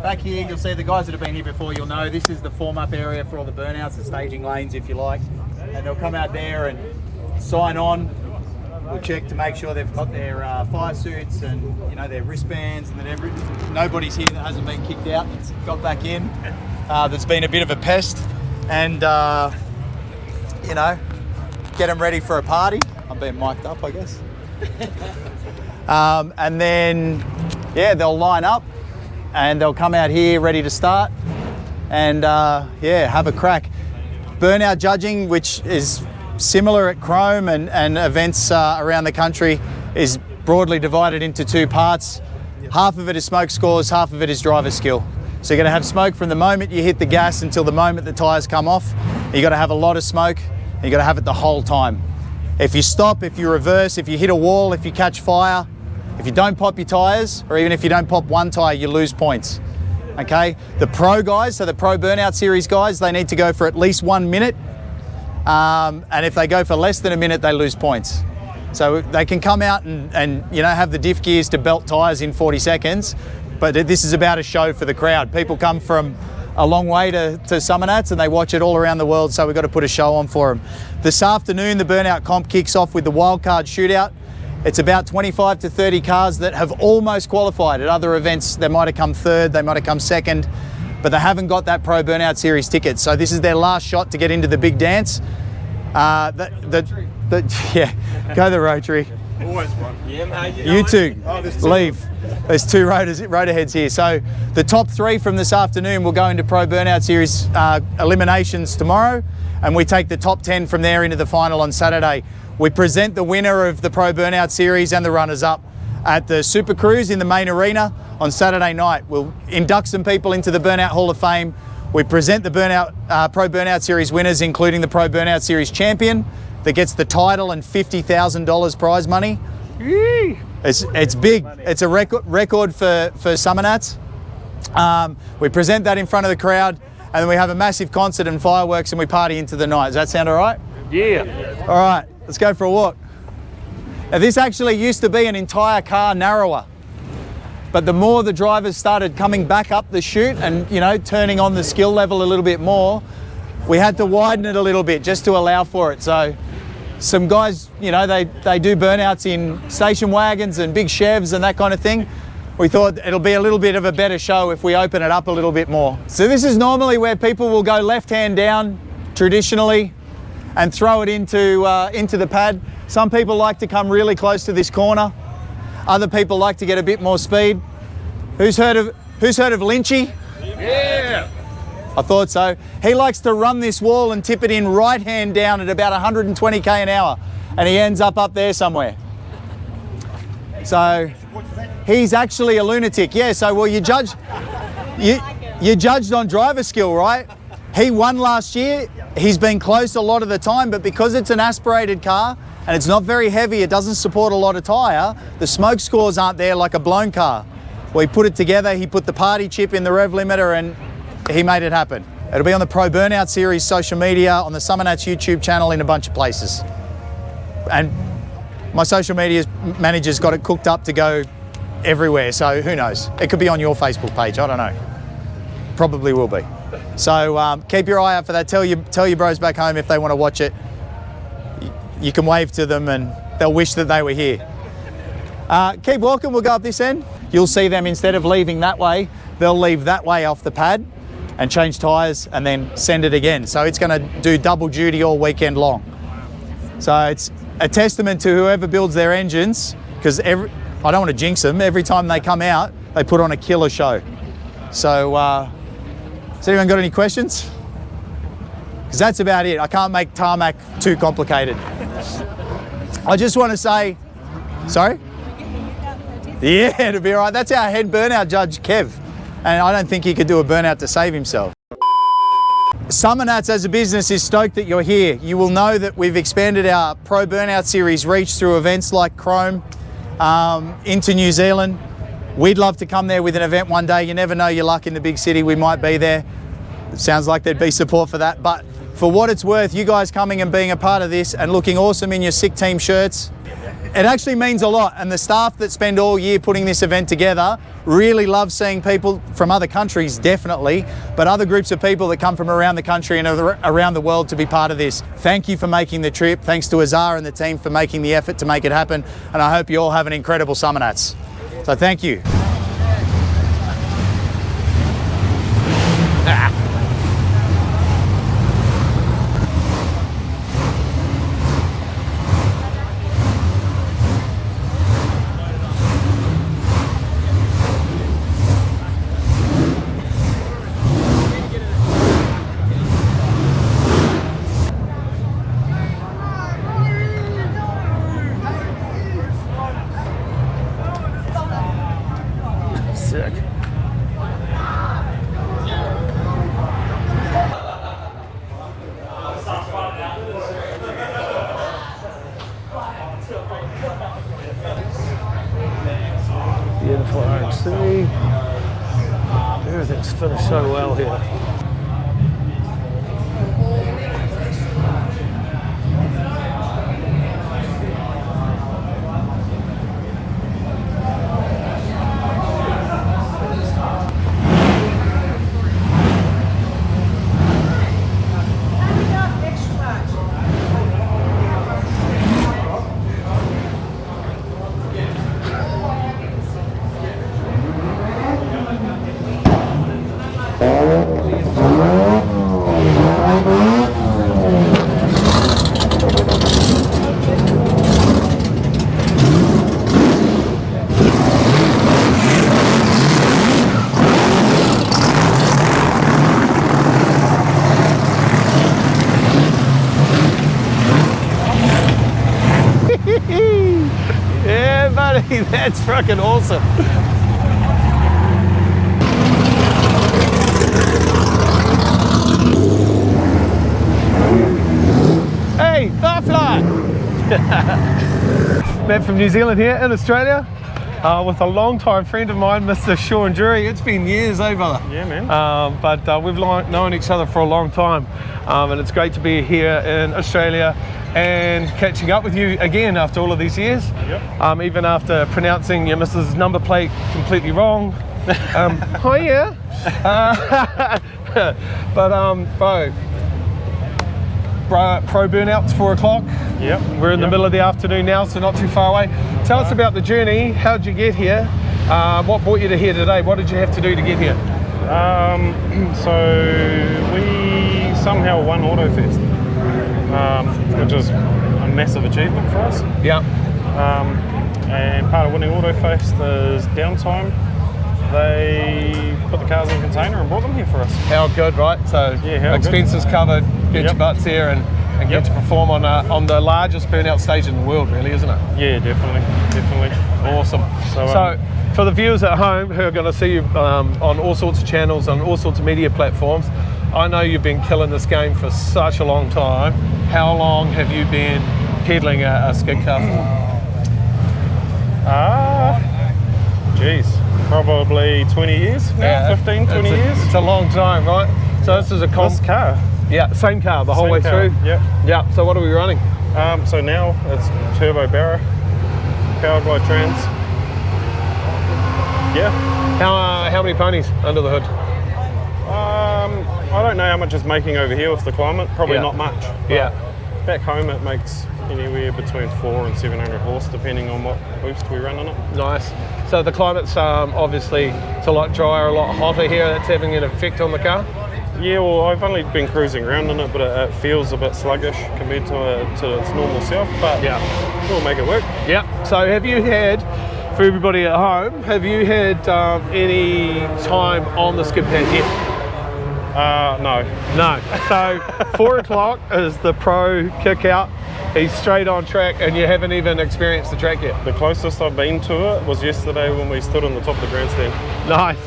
Back here, you'll see the guys that have been here before, you'll know this is the form-up area for all the burnouts, the staging lanes, if you like. And they'll come out there and sign on. We'll check to make sure they've got their fire suits and their wristbands, and that nobody's here that hasn't been kicked out, that's got back in. That's been a bit of a pest, and get them ready for a party. I'm being mic'd up, I guess. And then, they'll line up. And they'll come out here ready to start and have a crack. Burnout judging, which is similar at Chrome and events around the country, is broadly divided into two parts. Half of it is smoke scores, half of it is driver skill. So you're going to have smoke from the moment you hit the gas until the moment the tyres come off. You've got to have a lot of smoke, and you've got to have it the whole time. If you stop, if you reverse, if you hit a wall, if you catch fire, if you don't pop your tyres, or even if you don't pop one tyre, you lose points, okay? The pro guys, so the Pro Burnout Series guys, they need to go for at least 1 minute. And if they go for less than a minute, they lose points. So they can come out and have the diff gears to belt tyres in 40 seconds, but this is about a show for the crowd. People come from a long way to Summernats and they watch it all around the world, so we've got to put a show on for them. This afternoon, the Burnout Comp kicks off with the wildcard shootout. It's about 25 to 30 cars that have almost qualified. At other events, they might have come third, they might have come second, but they haven't got that Pro Burnout Series ticket. So this is their last shot to get into the big dance. Go the Rotary. Always one. Yeah, mate. You two, leave. There's two rotor heads here. So the top three from this afternoon will go into Pro Burnout Series eliminations tomorrow, and we take the top 10 from there into the final on Saturday. We present the winner of the Pro Burnout Series and the runners-up at the Super Cruise in the main arena on Saturday night. We'll induct some people into the Burnout Hall of Fame. We present the Pro Burnout Series winners, including the Pro Burnout Series champion that gets the title and $50,000 prize money. It's big. It's a record for Summernats. We present that in front of the crowd, and then we have a massive concert and fireworks, and we party into the night. Does that sound all right? Yeah. All right. Let's go for a walk. Now, this actually used to be an entire car narrower, but the more the drivers started coming back up the chute and turning on the skill level a little bit more, we had to widen it a little bit just to allow for it. So some guys, they do burnouts in station wagons and big Chevs and that kind of thing. We thought it'll be a little bit of a better show if we open it up a little bit more. So this is normally where people will go left hand down traditionally and throw it into the pad. Some people like to come really close to this corner. Other people like to get a bit more speed. Who's heard of Lynchy? Yeah. I thought so. He likes to run this wall and tip it in right hand down at about 120k an hour, and he ends up there somewhere. So he's actually a lunatic. Yeah. So well, you judged on driver skill, right? He won last year. He's been close a lot of the time, but because it's an aspirated car and it's not very heavy, it doesn't support a lot of tyre, the smoke scores aren't there like a blown car. We put it together, he put the party chip in the rev limiter, and he made it happen. It'll be on the Pro Burnout Series social media, on the Summernats YouTube channel, in a bunch of places. And my social media manager's got it cooked up to go everywhere, so who knows? It could be on your Facebook page, I don't know. Probably will be. So keep your eye out for that. Tell your bros back home if they want to watch it. You can wave to them and they'll wish that they were here. Keep walking, we'll go up this end. You'll see them, instead of leaving that way, they'll leave that way off the pad and change tyres and then send it again. So it's going to do double duty all weekend long. So it's a testament to whoever builds their engines, because I don't want to jinx them. Every time they come out, they put on a killer show. So, has anyone got any questions? Because that's about it. I can't make tarmac too complicated. I just want to say, sorry? Yeah, it'll be all right. That's our head burnout judge, Kev. And I don't think he could do a burnout to save himself. Summernats as a business is stoked that you're here. You will know that we've expanded our Pro Burnout Series reach through events like Chrome into New Zealand. We'd love to come there with an event one day. You never know your luck in the big city. We might be there. It sounds like there'd be support for that. But for what it's worth, you guys coming and being a part of this and looking awesome in your sick team shirts, it actually means a lot. And the staff that spend all year putting this event together really love seeing people from other countries, definitely, but other groups of people that come from around the country and around the world to be part of this. Thank you for making the trip. Thanks to Azhar and the team for making the effort to make it happen. And I hope you all have an incredible Summernats. So thank you. Sick. Beautiful RC. Everything's finished so well here. Yeah, buddy, that's fucking awesome. Hey, Firefly! Matt from New Zealand here in Australia with a long-time friend of mine, Mr. Sean Jury. It's been years, eh, brother? Yeah, man. But we've known each other for a long time, and it's great to be here in Australia and catching up with you again after all of these years. Yep. Even after pronouncing your missus' number plate completely wrong. Oh yeah. Pro Burnout's 4 o'clock. Yep. We're in the middle of the afternoon now, so not too far away. Tell us about the journey. How'd you get here? What brought you to here today? What did you have to do to get here? So we somehow won AutoFest, which is a massive achievement for us. Yeah. And part of winning AutoFest is downtime. They put the cars in a container and brought them here for us. How good, right? So Yeah, how expenses covered, get your butts here and get Yep. to perform on the largest burnout stage in the world, really, isn't it? Yeah, definitely. Awesome. So for the viewers at home who are going to see you on all sorts of channels, on all sorts of media platforms, I know you've been killing this game for such a long time. How long have you been peddling a skid car for? Geez, probably 20 years now, Yeah, 15, 20 years. It's a long time, right? So this is a This car. Yeah, same car the whole Same way car, through? yep. Yeah, so what are we running? So now it's turbo barrow, powered by trans. Yeah. How many ponies under the hood? I don't know how much it's making over here with the climate. Probably Yeah. not much. But Yeah. back home it makes anywhere between 400 and 700 horse, depending on what boost we run in it. Nice. So the climate's obviously it's a lot drier, a lot hotter here. That's having an effect on the car. Yeah, well, I've only been cruising around in it, but it feels a bit sluggish compared to its normal self. But Yeah. we'll make it work. Yeah. So have you had for everybody at home, have you had any time on the skid pad yet? No. No. So 4 o'clock is the pro kick out. He's straight on track, and you haven't even experienced the track yet. The closest I've been to it was yesterday when we stood on the top of the grandstand. Nice.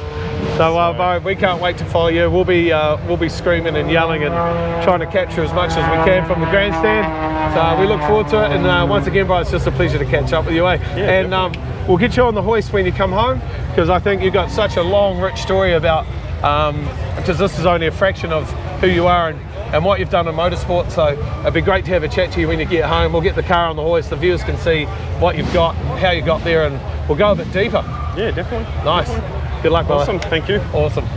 So Bo, we can't wait to follow you. We'll be screaming and yelling and trying to capture as much as we can from the grandstand. So we look forward to it. And once again, bro, it's just a pleasure to catch up with you, eh? Yeah, and we'll get you on the hoist when you come home, because I think you've got such a long, rich story about. Because this is only a fraction of who you are and what you've done in motorsport. So it'd be great to have a chat to you when you get home. We'll get the car on the hoist. The viewers can see what you've got, how you got there, and we'll go a bit deeper. Yeah, definitely. Nice. Definitely. Good luck, brother. Awesome, thank you. Awesome.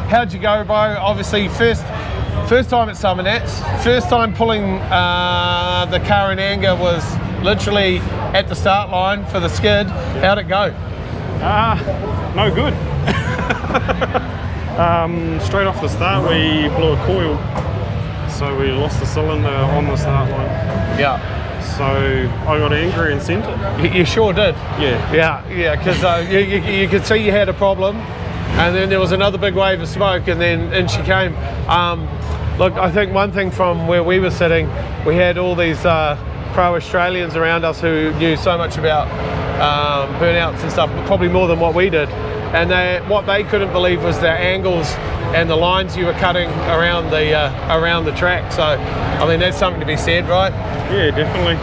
How'd you go, bro? Obviously, first time at Summernats, first time pulling the car in anger was literally at the start line for the skid. How'd it go? No good. Straight off the start, we blew a coil, so we lost the cylinder on the start line. Yeah. So I got angry and sent it. You sure did? Yeah. Yeah, because you could see you had a problem, and then there was another big wave of smoke, and then in she came. Look, I think one thing from where we were sitting, we had all these pro-Australians around us who knew so much about burnouts and stuff, but probably more than what we did. And what they couldn't believe was the angles and the lines you were cutting around the track. So, I mean, that's something to be said, right? Yeah, definitely.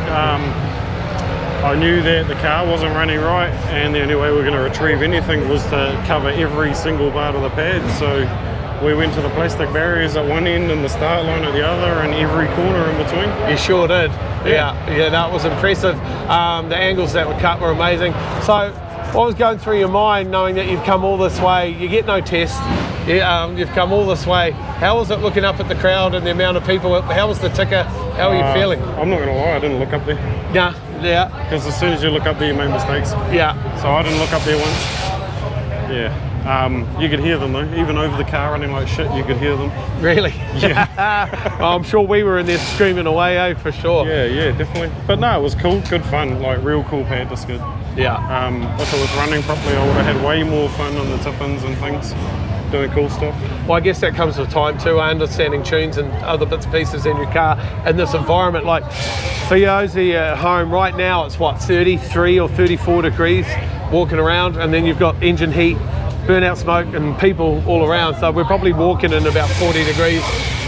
I knew that the car wasn't running right, and the only way we were going to retrieve anything was to cover every single part of the pad. So we went to the plastic barriers at one end and the start line at the other, and every corner in between. You sure did. Yeah, that was impressive. The angles that were cut were amazing. So what was going through your mind knowing that you've come all this way? You get no test. You've come all this way. How was it looking up at the crowd and the amount of people? How was the ticker? How are you feeling? I'm not going to lie, I didn't look up there. Yeah. Because as soon as you look up there, you make mistakes. Yeah. So I didn't look up there once. Yeah. You could hear them though. Even over the car running like shit, you could hear them. Really? Yeah. I'm sure we were in there screaming away, eh? For sure. Yeah, definitely. But no, it was cool, good fun, like real cool pad, that's good. Yeah. If it was running properly, I would have had way more fun on the tip-ins and things, doing cool stuff. Well, I guess that comes with time too, understanding tunes and other bits and pieces in your car in this environment. Like for those at home right now, it's what, 33 or 34 degrees walking around, and then you've got engine heat, burnout smoke and people all around. So we're probably walking in about 40 degrees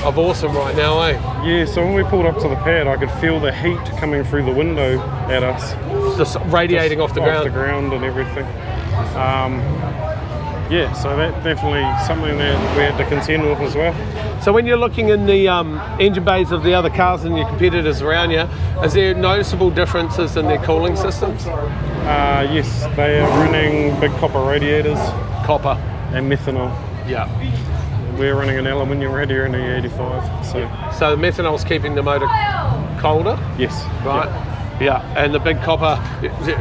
of awesome right now, eh? Yeah, so when we pulled up to the pad, I could feel the heat coming through the window at us. Just radiating off the ground. Off the ground and everything. Yeah, so that's definitely something that we had to contend with as well. So when you're looking in the engine bays of the other cars and your competitors around you, is there noticeable differences in their cooling systems? Yes, they are running big copper radiators. Copper. And methanol. Yeah. We're running an aluminium radiator in the 85. So the methanol's keeping the motor colder? Yes. Right. Yeah, and the big copper,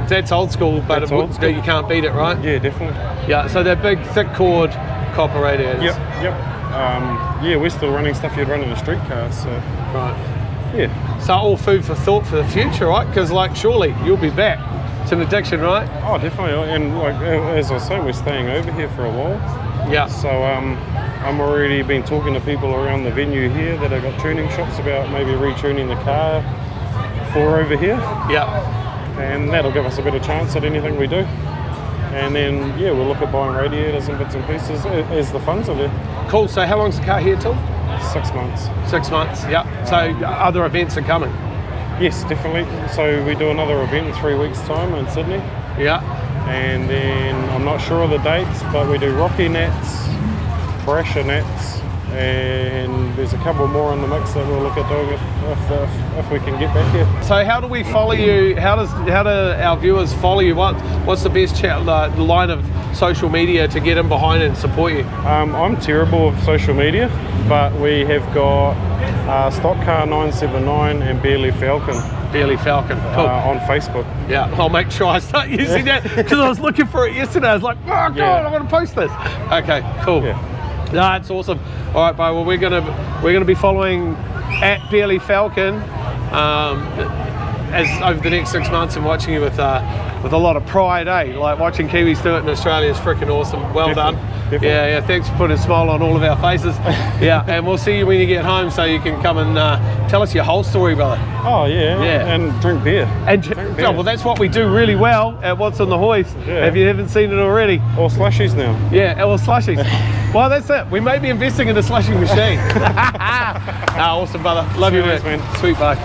that's old school, but you can't beat it, right? Yeah, definitely. Yeah, so they're big, thick cord copper radiators. Yep. Yeah, we're still running stuff you'd run in a street car, so. Right. Yeah. So all food for thought for the future, right? Because like, surely you'll be back. It's an addiction, right? Oh, definitely. And like as I was saying, we're staying over here for a while. Yeah. So I'm already been talking to people around the venue here that have got tuning shops about maybe retuning the car for over here. Yeah. And that'll give us a better chance at anything we do. And then, yeah, we'll look at buying radiators and bits and pieces as the funds are there. Cool. So how long's the car here till? 6 months. 6 months, yeah. So other events are coming? Yes, definitely. So we do another event in 3 weeks' time in Sydney. Yeah. And then I'm not sure of the dates, but we do Rocky Nats, Brasher Nats, and there's a couple more in the mix that we'll look at doing if we can get back here. So how do we follow you? How do our viewers follow you? What's the best line of social media to get in behind and support you? I'm terrible with social media, but we have got Stock Car 979 and Barely Falcon. Barely Falcon, cool. On Facebook. Yeah, I'll make sure I start using that because I was looking for it yesterday. I was like, oh God, I want to post this. Okay, cool. Yeah. No, that's awesome. All right, Bo. Well, we're gonna be following at Barely Falcon as over the next 6 months and watching you with a lot of pride, eh? Like watching Kiwis do it in Australia is freaking awesome. Well done. Definitely. Yeah. Thanks for putting a smile on all of our faces. Yeah, and we'll see you when you get home, so you can come and tell us your whole story, brother. Oh yeah. And drink beer. Oh, well, that's what we do really well at What's on the Hoist. Yeah. If you haven't seen it already. Or slushies now. Yeah, or slushies. Well, that's it. We may be investing in a slushing machine. Awesome, brother. Love you, man. Sweet, bye.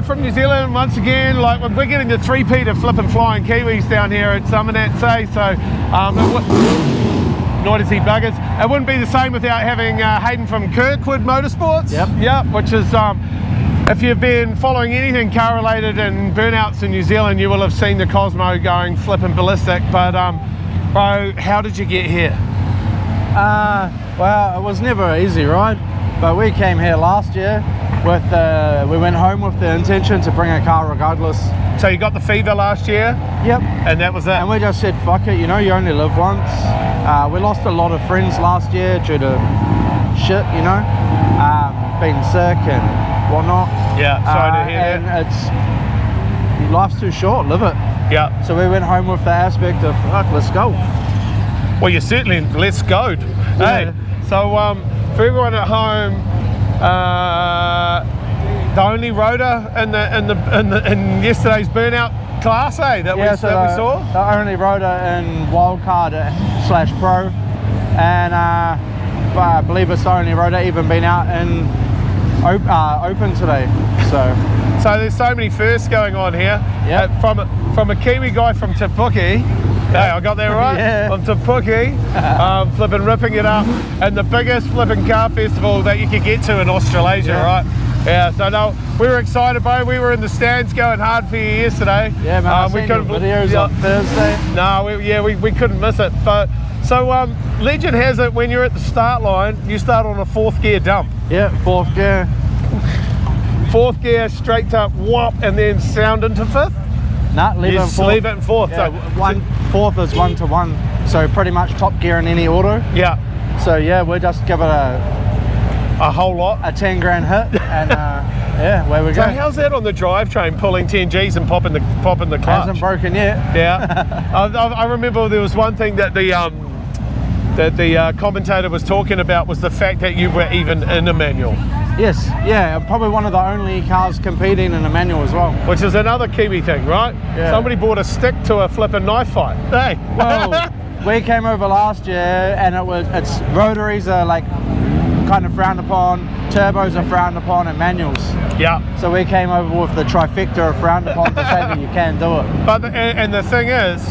back from New Zealand once again. Like we're getting the three-peat of flipping flying Kiwis down here at Summernats, eh? So, noisy buggers. It wouldn't be the same without having Hayden from Kirkwood Motorsports. Yep. Which is, if you've been following anything car-related and burnouts in New Zealand, you will have seen the Cosmo going flipping ballistic. But, bro, how did you get here? Well, it was never an easy ride, but we came here last year with we went home with the intention to bring a car regardless. So you got the fever last year? Yep. And that was it? And we just said, fuck it, you know, you only live once. We lost a lot of friends last year due to shit, you know, being sick and whatnot. Yeah, sorry to hear and that. It's, life's too short, live it. Yeah. So we went home with the aspect of, fuck, let's go. Well, you're certainly let's go. Yeah. Hey, so for everyone at home, the only rotor in yesterday's burnout class, that we saw. The only rotor in wildcard / pro, and I believe it's the only rotor even been out in open today. So there's so many firsts going on here. Yeah. From a Kiwi guy from Te Puke. Hey, I got that right? Yeah. From Te Puke, flipping ripping it up, and the biggest flipping car festival that you could get to in Australasia, right? Yeah, so no, we were excited, bro. We were in the stands going hard for you yesterday. Yeah, man, I seen your videos on Thursday. No, we couldn't miss it. But so legend has it, when you're at the start line, you start on a 4th gear dump. Yeah, 4th gear. 4th gear, straight to whop, and then sound into 5th? Nah, leave it in 4th. Leave it in 4th. Yeah, 4th is 1-to-1, so pretty much top gear in any auto. Yeah. So yeah, we'll just give it a whole lot, a 10 grand hit, and yeah, where we go. So how's that on the drivetrain, pulling 10 Gs and popping the clutch? Hasn't broken yet. Yeah. I remember there was one thing that the commentator was talking about, was the fact that you were even in a manual. Yes, yeah, probably one of the only cars competing in a manual as well. Which is another Kiwi thing, right? Yeah. Somebody bought a stick to a flipping knife fight. Hey. Well, we came over last year, and its rotaries are like kind of frowned upon, turbos are frowned upon, and manuals. Yeah. So we came over with the trifecta of frowned upon to say that you can do it. But and the thing is,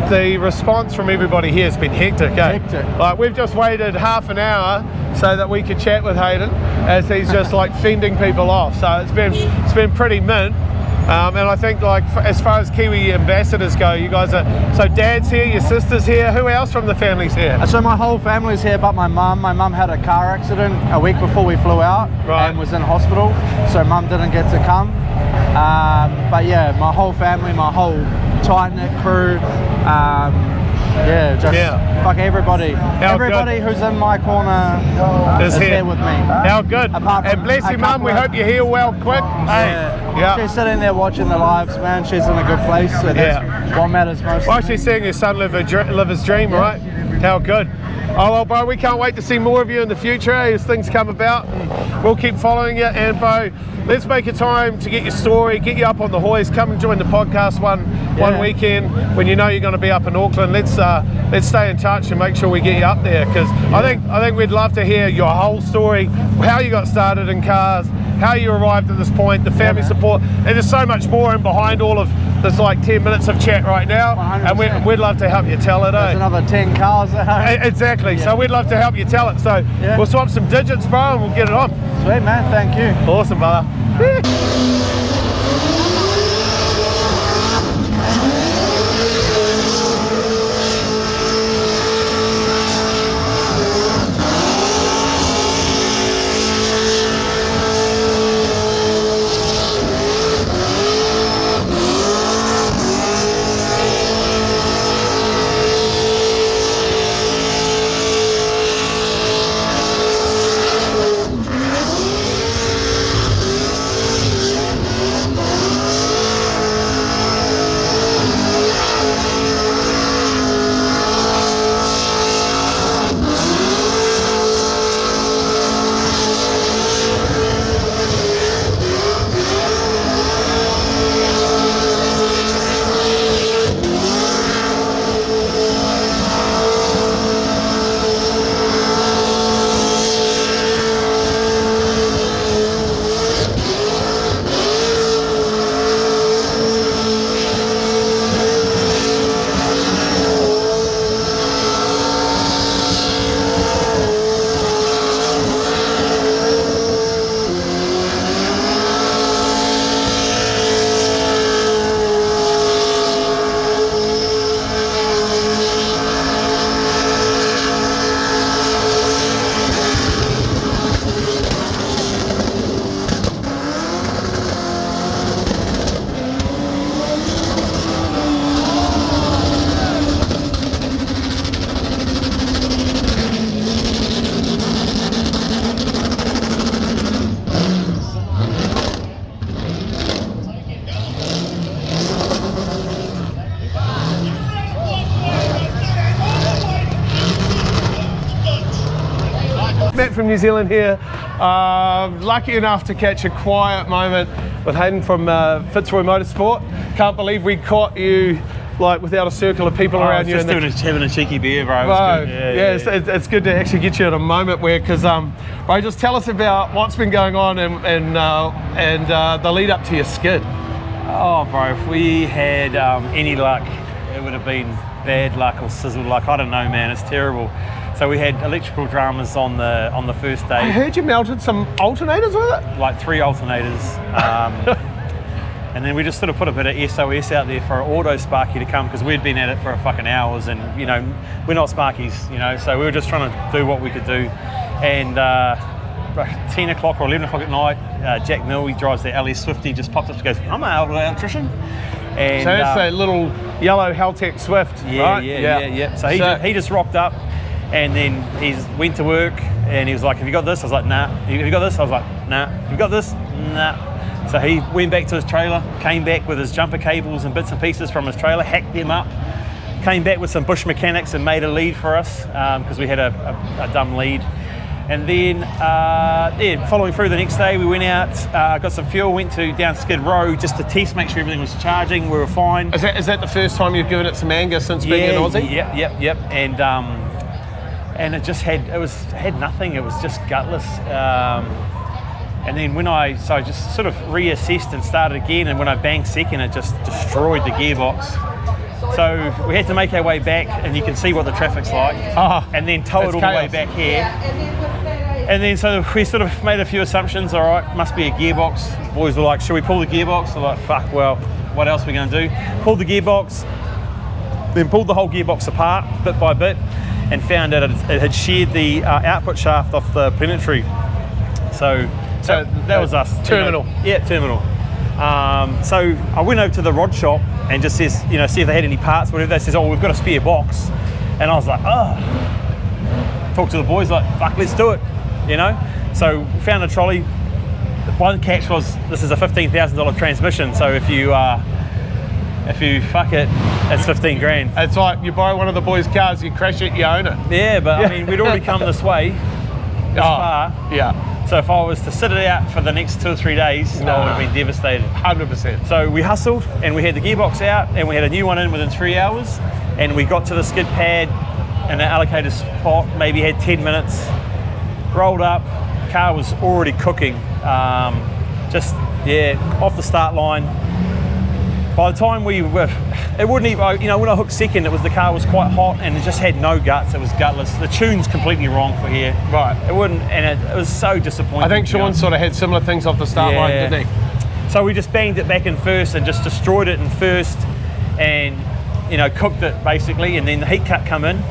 the response from everybody here has been hectic, eh? Hectic. Like, we've just waited half an hour so that we could chat with Hayden, as he's just like fending people off. So it's been pretty mint. And I think, like, as far as Kiwi ambassadors go, you guys are, so Dad's here, your sister's here, who else from the family's here? So my whole family's here but my mum. My mum had a car accident a week before we flew out, right, and was in hospital, so mum didn't get to come. But yeah, my whole family, my whole tight-knit crew, fuck everybody. Everybody who's in my corner is here with me. How good. And bless you, Mum, we hope you heal well quick. Yeah. She's sitting there watching the lives, man. She's in a good place, so that's what matters most. Well, she's seeing your son live his dream, right? How good. Oh, well, bro, we can't wait to see more of you in the future as things come about. We'll keep following you. And, bro, let's make a time to get your story, get you up on the hoist. Come and join the podcast one weekend when you know you're going to be up in Auckland. Let's stay in touch and make sure we get you up there, because I think we'd love to hear your whole story, how you got started in cars, how you arrived at this point, the family support, and there's so much more in behind all of this, like 10 minutes of chat right now, 100%. And we'd love to help you tell it. There's another 10 cars at home. Exactly, so we'd love to help you tell it. So we'll swap some digits, bro, and we'll get it on. Sweet, man, thank you. Awesome, brother. from New Zealand here. Lucky enough to catch a quiet moment with Hayden from Fitzroy Motorsport. Can't believe we caught you like without a circle of people around you. Just having a cheeky beer, bro. Bro, it's good to actually get you at a moment where, because bro, just tell us about what's been going on and the lead up to your skid. Oh, bro, if we had any luck, it would have been bad luck or sizzle luck. I don't know, man. It's terrible. So we had electrical dramas on the first day. I heard you melted some alternators with it. Like 3 alternators. And then we just sort of put a bit of SOS out there for an auto Sparky to come, because we'd been at it for fucking hours, and you know, we're not Sparkies, you know, so we were just trying to do what we could do. And 10 o'clock or 11 o'clock at night, Jack Mill, he drives the LS Swifty, just pops up and goes, I'm an electrician. And, so that's that little yellow Haltech Swift, right? Yeah. So he just rocked up, and then he went to work, and he was like, have you got this? I was like, nah. Have you got this? I was like, nah. Have you got this? Nah. So he went back to his trailer, came back with his jumper cables and bits and pieces from his trailer, hacked them up, came back with some bush mechanics and made a lead for us, because we had a dumb lead. And then, following through the next day, we went out, got some fuel, went down Skid Row just to test, make sure everything was charging. We were fine. Is that the first time you've given it some anger since being an Aussie? Yep. And it just had nothing. It was just gutless. And then I just sort of reassessed and started again, and when I banged second, it just destroyed the gearbox. So we had to make our way back, and you can see what the traffic's like, and then tow it all the way back here. And then so we sort of made a few assumptions. All right, must be a gearbox. Boys were like, should we pull the gearbox? We're like, fuck, well, what else are we going to do? Pulled the gearbox, then pulled the whole gearbox apart bit by bit, and found that it had sheared the output shaft off the planetary. So that was us. Terminal. Yeah, terminal. So I went over to the rod shop and just says, see if they had any parts, whatever. They says, oh, we've got a spare box. And I was like, talk to the boys, like, fuck, let's do it, So found a trolley. One catch was, this is a $15,000 transmission. So if you fuck it, it's 15 grand. It's like you buy one of the boys' cars, you crash it, you own it. Yeah, but I mean, we'd already come this way, far. Yeah. So if I was to sit it out for the next 2 or 3 days, I would have been devastated. 100%. So we hustled, and we had the gearbox out, and we had a new one in within 3 hours, and we got to the skid pad in an allocated spot, maybe had 10 minutes, rolled up, car was already cooking, off the start line. By the time it wouldn't even, when I hooked second, the car was quite hot and it just had no guts. It was gutless. The tune's completely wrong for here. Right. It wouldn't, and it was so disappointing. I think Sean sort of had similar things off the start line, didn't he? So we just banged it back in first and just destroyed it in first, and cooked it basically. And then the heat cut come in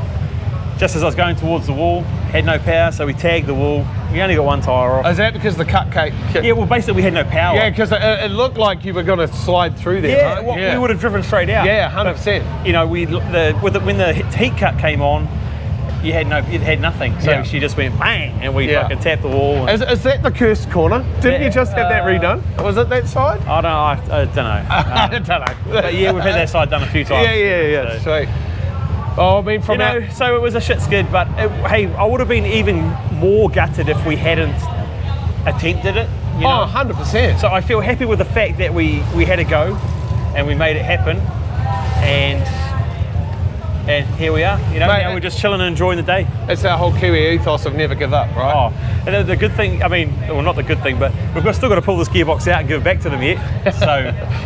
just as I was going towards the wall. Had no power, so we tagged the wall. We only got one tyre off. Is that because the cut cake? Yeah, well, basically we had no power. Yeah, because it looked like you were going to slide through there. Yeah, right? well, we would have driven straight out. Yeah, 100%. When the heat cut came on, it had nothing. So she just went bang, and we fucking tapped the wall. Is that the cursed corner? Didn't you just have that redone? Was it that side? I don't know. I don't know. But yeah, we've had that side done a few times. Yeah. So. Sweet. Oh, I mean, so it was a shit skid, but I would have been even more gutted if we hadn't attempted it. 100%. So I feel happy with the fact that we had a go, and we made it happen, and here we are. Now we're just chilling and enjoying the day. It's our whole Kiwi ethos of never give up, right? And the good thing, not the good thing, but we've still got to pull this gearbox out and give it back to them yet.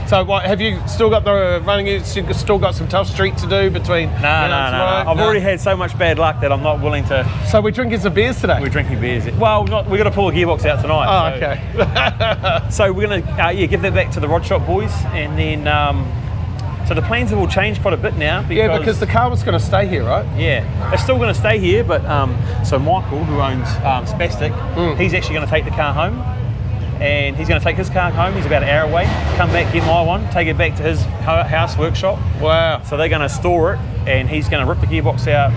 So what, have you still got the running? You've still got some tough street to do between. No. I've already had so much bad luck that I'm not willing to. So we're drinking some beers today. We're drinking beers. Well, we're going to pull the gearbox out tonight. Okay. So we're going to give that back to the rod shop boys, and then. So the plans have all changed quite a bit now. Because the car was going to stay here, right? Yeah, it's still going to stay here, but so Michael, who owns Spastic, he's actually going to take the car home, and he's going to take his car home. He's about an hour away. Come back, get my one, take it back to his house workshop. Wow. So they're going to store it, and he's going to rip the gearbox out,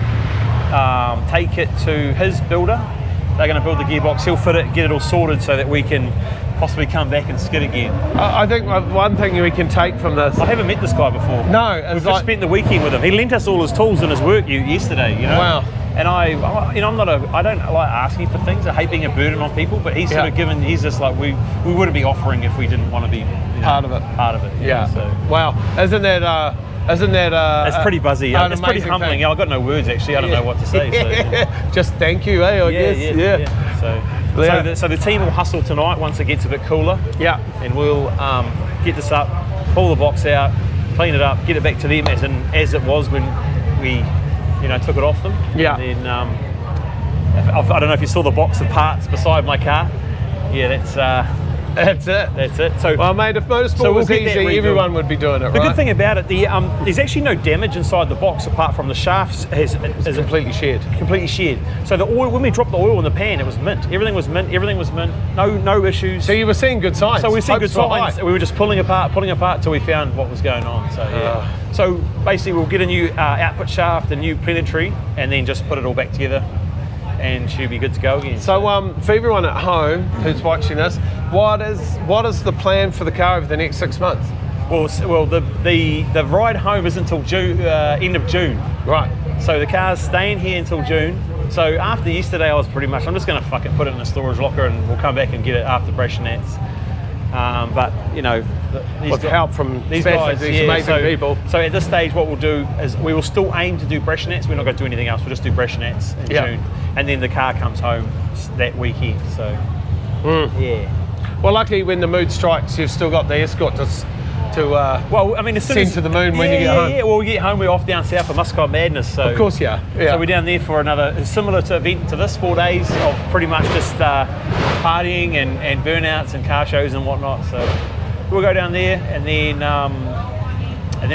take it to his builder. They're going to build the gearbox. He'll fit it, get it all sorted so that we can possibly come back and skid again. I think one thing we can take from this. I haven't met this guy before. No, we've just spent the weekend with him. He lent us all his tools and his work yesterday. Wow. And I don't like asking for things. I hate being a burden on people, but he's sort of given. He's just like we wouldn't be offering if we didn't want to be part of it. Part of it. Yeah. So. Wow. Isn't that? It's pretty buzzy. It's pretty humbling. Thing. I've got no words actually. I don't know what to say. So, just thank you, I guess. Yeah. So the team will hustle tonight once it gets a bit cooler. Yeah. And we'll get this up, pull the box out, clean it up, get it back to them as it was when we, took it off them. Yeah. And then I don't know if you saw the box of parts beside my car. Yeah, that's it. So, well, mate, if motorsport was easy, everyone would be doing it, right? The good thing about it, there's actually no damage inside the box apart from the shafts is completely shared. Completely shared. So the oil, when we dropped the oil in the pan, it was mint. Everything was mint. No issues. So you were seeing good signs. So we were seeing good signs. We were just pulling apart till we found what was going on. So yeah. So basically, we'll get a new output shaft, a new planetary, and then just put it all back together. And she'll be good to go again. So for everyone at home who's watching this, what is the plan for the car over the next 6 months? Well, the ride home is until June, end of June. Right. So the car's staying here until June. So after yesterday, I'm just going to fucking put it in a storage locker, and we'll come back and get it after Brashnats. But with help from these amazing people. So at this stage, what we'll do is we will still aim to do Brashnats. We're not going to do anything else. We'll just do Brashnats in June, and then the car comes home that weekend. So yeah. Well, luckily when the mood strikes, you've still got the escort to as soon as to the moon when you get home. Yeah, well, we get home, we're off down south for Muscat Madness. So of course, yeah. So we're down there for another similar event to this, 4 days of pretty much just partying and burnouts and car shows and whatnot. So we'll go down there, and then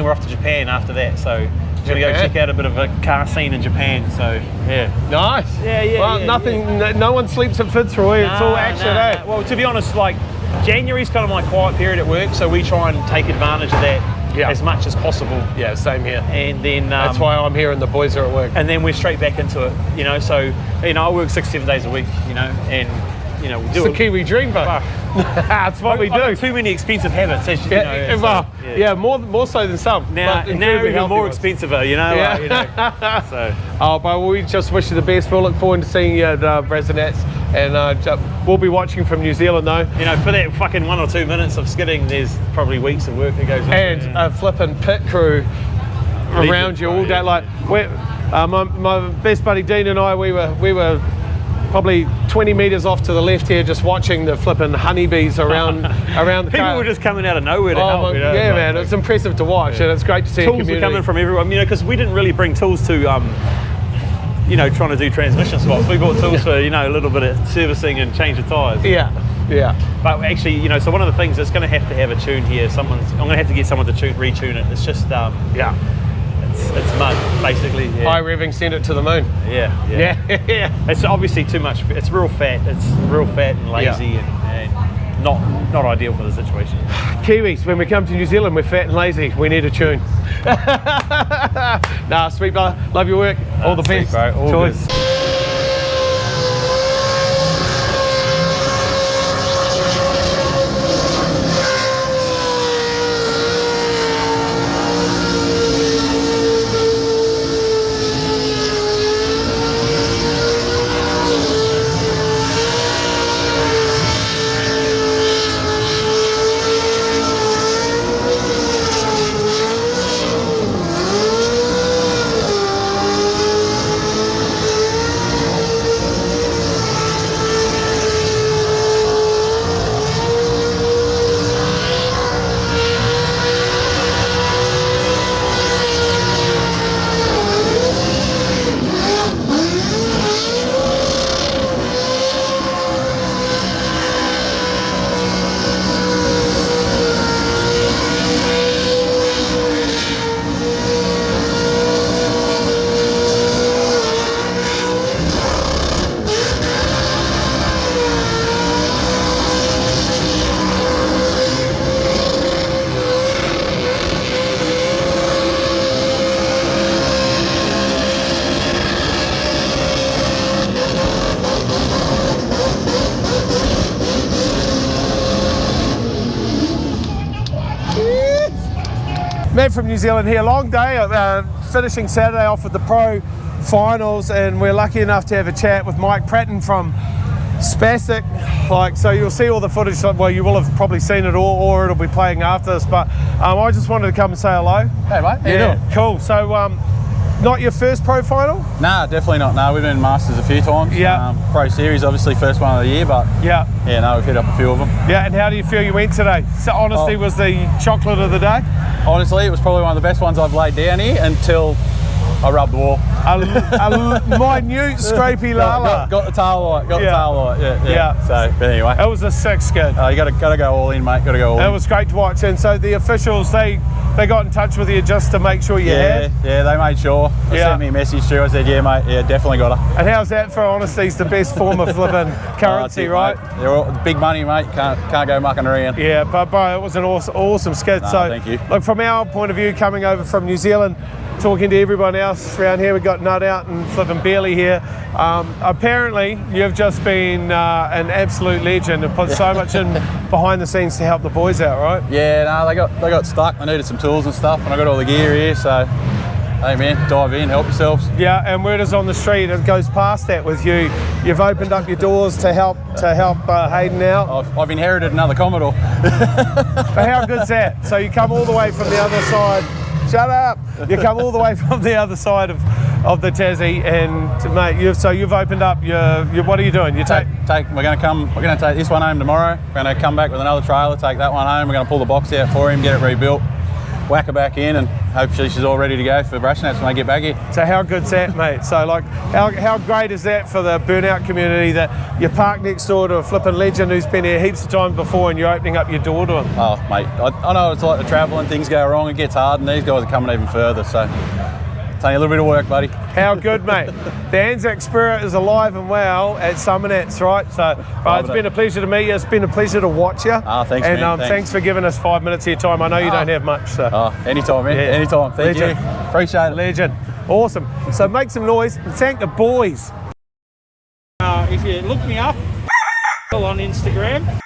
we're off to Japan after that. So we're going to go check out a bit of a car scene in Japan. So yeah. Nice. Yeah. Well, no one sleeps at Fitzroy. It's all action, eh? Well, to be honest, January's kind of my quiet period at work, so we try and take advantage of that as much as possible. Yeah, same here. And then that's why I'm here and the boys are at work. And then we're straight back into it, So I work 6-7 days a week, and we do it's the Kiwi dream, but that's what we do. Too many expensive habits, as more so than some. Now even more expensive, So, but we just wish you the best. We'll look forward to seeing you at Brashnats, and we'll be watching from New Zealand though. For that fucking 1 or 2 minutes of skidding, there's probably weeks of work that goes on. And a flipping pit crew around you all day. My best buddy Dean and I, we were probably 20 metres off to the left here, just watching the flipping honeybees around the car. People were just coming out of nowhere to help. Yeah, man, it's impressive to watch, and it's great to see. Tools were coming from everyone, because we didn't really bring tools to, trying to do transmission swaps. We bought tools for, a little bit of servicing and change of tyres. Yeah. But actually, so one of the things that's going to have a tune here. I'm going to have to get someone to retune it. It's just It's mud, basically. Yeah. High revving, send it to the moon. Yeah. It's obviously too much. It's real fat. It's real fat and lazy and not ideal for the situation. Kiwis, when we come to New Zealand, we're fat and lazy. We need a tune. Sweet brother. Love your work. All the best. Bro. All choice. Good. Matt from New Zealand here, long day, finishing Saturday off with the Pro finals, and we're lucky enough to have a chat with Mike Pratton from Spastic. So you'll see all the footage. Well, you will have probably seen it all, or it'll be playing after this. But I just wanted to come and say hello. Hey, mate. How you doing? Cool. So, not your first pro final? Nah, definitely not. No, we've been in Masters a few times. Yeah. Pro Series, obviously, first one of the year, but Yeah. no, we've hit up a few of them. Yeah. And how do you feel you went today? So, honesty was the chocolate of the day. Honestly, it was probably one of the best ones I've laid down here until I rubbed the wall. A minute scrapey lala. Got the tail light. Got Yeah. the tail light. Yeah. Yeah. So, but anyway, It was a sick skid. you got to go all in, mate. Got to go all It in. was great to watch. And so the officials, they got in touch with you just to make sure you had. Yeah, they made sure. They Yeah. sent me a message through. I said, yeah, mate, yeah, definitely got her. And how's that for honesty? It's the best form of flipping currency, That's it, right? mate. They're all big money, mate. Can't go mucking around. Yeah, but bro, it was an awesome skit. Nah, So, thank you. look, from our point of view, coming over from New Zealand, talking to everyone else around here, we got Nut Out and flipping Barely here. Apparently, you've just been an absolute legend and put so much in behind the scenes to help the boys out, right? Yeah, no, they got stuck. I needed some tools and stuff, and I got all the gear here. So, hey man, dive in, help yourselves. Yeah, and word is on the street, it goes past that with you. You've opened up your doors to help Hayden out. I've inherited another Commodore. But how good's that? So you come all the way from the other side. Shut up! You come all the way from the other side of the Tassie, and mate, you've opened up your what are you doing? You We're going to take this one home tomorrow. We're going to come back with another trailer, take that one home. We're going to pull the box out for him, get it rebuilt, whack her back in, and hopefully she's all ready to go for Brush Nats when they get back here. So how good's that, mate? So like, how great is that for the Burnout community that you park next door to a flipping legend who's been here heaps of times before, and you're opening up your door to him? Oh, mate, I know it's like to travel and things go wrong, it gets hard, and these guys are coming even further, so it's only a little bit of work, buddy. How good, mate. The Anzac spirit is alive and well at Summernats, right? So it's been a pleasure to meet you. It's been a pleasure to watch you. Thanks, and man. Thanks for giving us 5 minutes of your time. I know you don't have much. So. Anytime, man. Yeah. Anytime. Thank Legend. you. Appreciate it. Legend. Awesome. So make some noise and thank the boys. If you look me up on Instagram,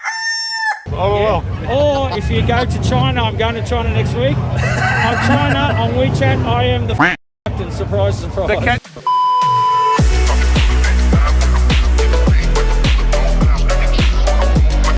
Oh, well. or if you go to China, I'm going to China next week. On China, on WeChat, I am the captain. Surprise, surprise. The cat.